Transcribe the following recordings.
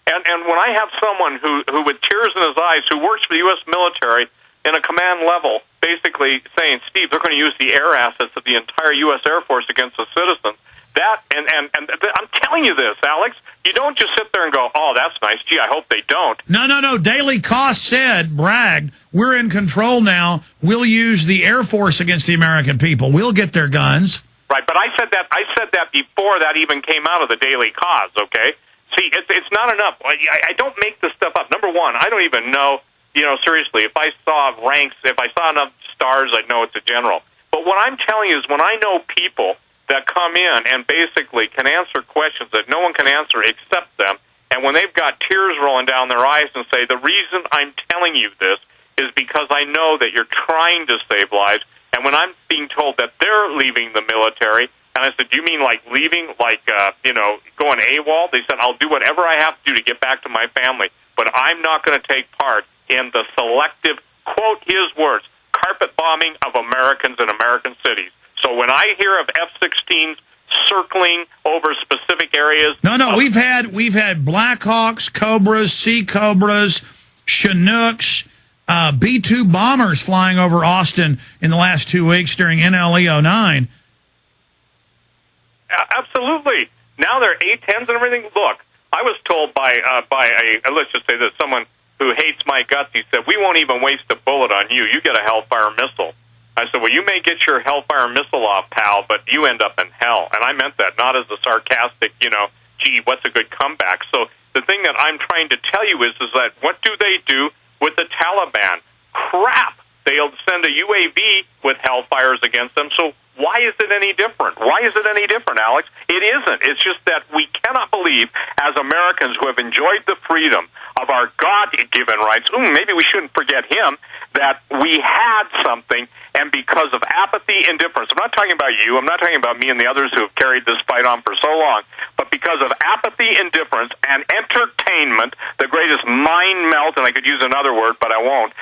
And when I have someone who with tears in his eyes, who works for the U.S. military in a command level, basically saying, Steve, they're going to use the air assets of the entire U.S. Air Force against the citizens. That and I'm telling you this, Alex, you don't just sit there and go, oh, that's nice. Gee, I hope they don't. No. Daily Cost bragged, we're in control now. We'll use the Air Force against the American people. We'll get their guns. Right, but I said that before that even came out of the Daily Cause, okay? See, it's not enough. I don't make this stuff up. Number one, I don't even know, seriously, if I saw ranks, if I saw enough stars, I'd know it's a general. But what I'm telling you is when I know people that come in and basically can answer questions that no one can answer except them, and when they've got tears rolling down their eyes and say, the reason I'm telling you this is because I know that you're trying to save lives, and when I'm being told that they're leaving the military, and I said, do you mean like leaving, like, going AWOL? They said, I'll do whatever I have to do to get back to my family, but I'm not going to take part in the selective, quote his words, carpet bombing of Americans in American cities. So when I hear of F-16s circling over specific areas... No, we've had Blackhawks, Cobras, Sea Cobras, Chinooks, B-2 bombers flying over Austin in the last 2 weeks during NLE 09. Absolutely. Now they're A-10s and everything. Look, I was told by let's just say this, someone who hates my guts, he said, we won't even waste a bullet on you. You get a Hellfire missile. I said, well, you may get your Hellfire missile off, pal, but you end up in hell. And I meant that not as a sarcastic, gee, what's a good comeback? So the thing that I'm trying to tell you is that what do they do with the Taliban? Crap. They'll send a UAV with Hellfires against them. So why is it any different? Why is it any different, Alex? It isn't. It's just that we cannot believe, as Americans who have enjoyed the freedom of our God-given rights, maybe we shouldn't forget him, that we had something, and because of apathy, indifference, I'm not talking about you, I'm not talking about me and the others who have carried this fight on for so long, but because of apathy, indifference, and entertainment, the greatest mind melt, and I could use another word, but I won't,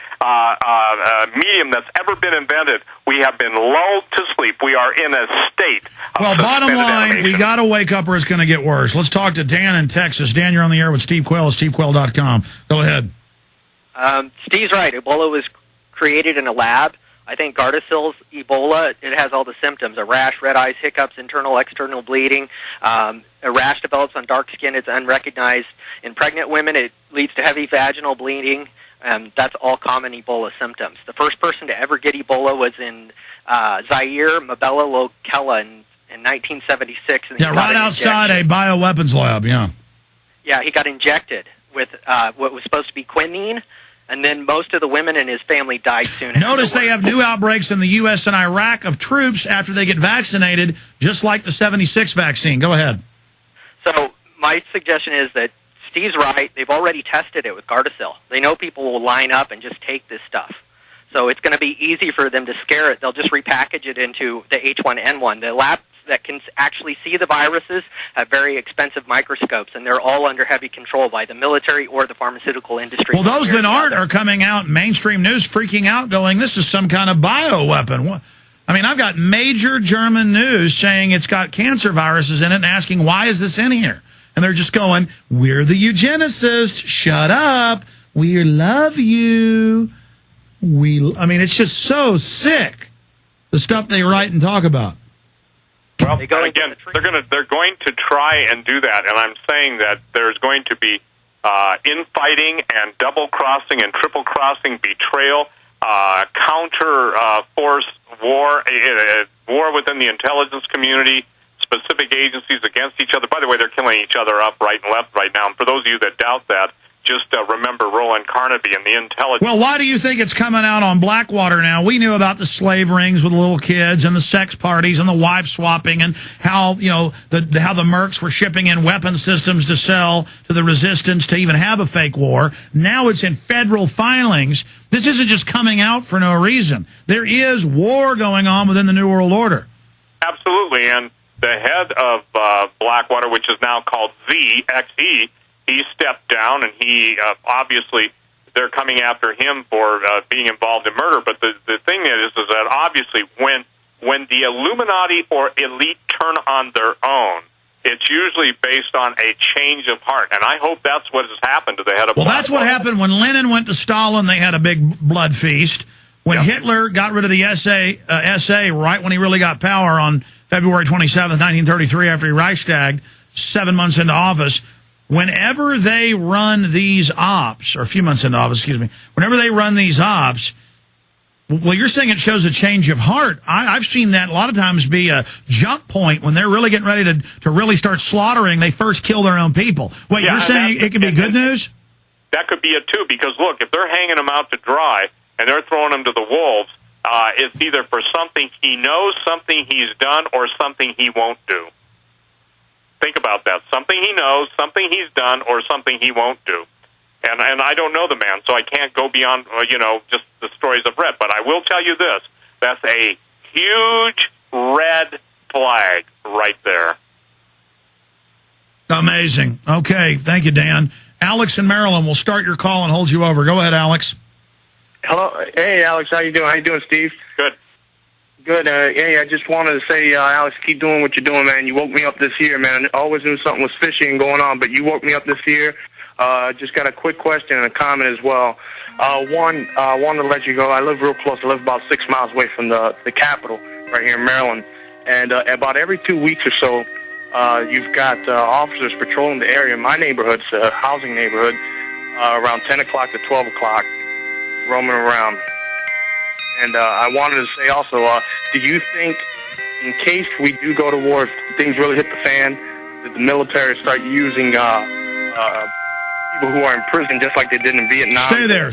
medium that's ever been invented, we have been lulled to sleep. We are in a state of Well, bottom line, animation. we got to wake up or it's going to get worse. Let's talk to Dan in Texas. Dan, you're on the air with Steve Quayle at stevequayle.com. Go ahead. Steve's right. Ebola was created in a lab. I think Gardasil's Ebola, it has all the symptoms: a rash, red eyes, hiccups, internal, external bleeding. A rash develops on dark skin. It's unrecognized. In pregnant women, it leads to heavy vaginal bleeding. That's all common Ebola symptoms. The first person to ever get Ebola was in Zaire, Mabella Lokela in 1976. And right outside a bioweapons lab, yeah. Yeah, he got injected with what was supposed to be quinine, and then most of the women in his family died soon after. Notice they have new outbreaks in the U.S. and Iraq of troops after they get vaccinated, just like the 76 vaccine. Go ahead. So my suggestion is that Steve's right. They've already tested it with Gardasil. They know people will line up and just take this stuff. So it's going to be easy for them to scare it. They'll just repackage it into the H1N1. The labs that can actually see the viruses have very expensive microscopes, and they're all under heavy control by the military or the pharmaceutical industry. Well, those that aren't are coming out in mainstream news freaking out, going, this is some kind of bioweapon. I mean, I've got major German news saying it's got cancer viruses in it and asking, why is this in here? And they're just going, we're the eugenicists. Shut up. We love you. I mean, it's just so sick, the stuff they write and talk about. Well, again, they're going to try and do that, and I'm saying that there's going to be infighting and double-crossing and triple-crossing, betrayal, counter-force war, war within the intelligence community, specific agencies against each other. By the way, they're killing each other up right and left right now, and for those of you that doubt that, just remember Roland Carnaby and the intelligence. Well, why do you think it's coming out on Blackwater now? We knew about the slave rings with little kids and the sex parties and the wife swapping and how, how the mercs were shipping in weapon systems to sell to the resistance to even have a fake war. Now it's in federal filings. This isn't just coming out for no reason. There is war going on within the New World Order. Absolutely, and the head of Blackwater, which is now called ZXE, he stepped down, and he obviously they're coming after him for being involved in murder. But the thing is that obviously when the Illuminati or elite turn on their own, it's usually based on a change of heart. And I hope that's what has happened to the head of Well, that's what happened when Lenin went to Stalin. They had a big blood feast. When Hitler got rid of the SA right when he really got power on February 27th, 1933, after he Reichstagged, 7 months into office, whenever they run these ops, or a few months into office, excuse me, whenever they run these ops, well, you're saying it shows a change of heart. I've seen that a lot of times be a jump point when they're really getting ready to really start slaughtering. They first kill their own people. Wait, you're saying it could be good news? That could be it, too, because, look, if they're hanging them out to dry and they're throwing them to the wolves, it's either for something he knows, something he's done, or something he won't do. Think about that. Something he knows, something he's done, or something he won't do. And I don't know the man, so I can't go beyond, just the stories I've read. But I will tell you this. That's a huge red flag right there. Amazing. Okay. Thank you, Dan. Alex in Maryland will start your call and hold you over. Go ahead, Alex. Hello. Hey, Alex. How you doing? How you doing, Steve? Good. Good. Hey, I just wanted to say, Alex, keep doing what you're doing, man. You woke me up this year, man. I always knew something was fishy and going on, but you woke me up this year. Just got a quick question and a comment as well. One, I wanted to let you go. I live real close. I live about 6 miles away from the capital right here in Maryland. And about every 2 weeks or so, you've got officers patrolling the area. My neighborhood's a housing neighborhood, around 10 o'clock to 12 o'clock, roaming around. And I wanted to say also, do you think, in case we do go to war, if things really hit the fan, that the military start using people who are in prison just like they did in Vietnam? Stay there.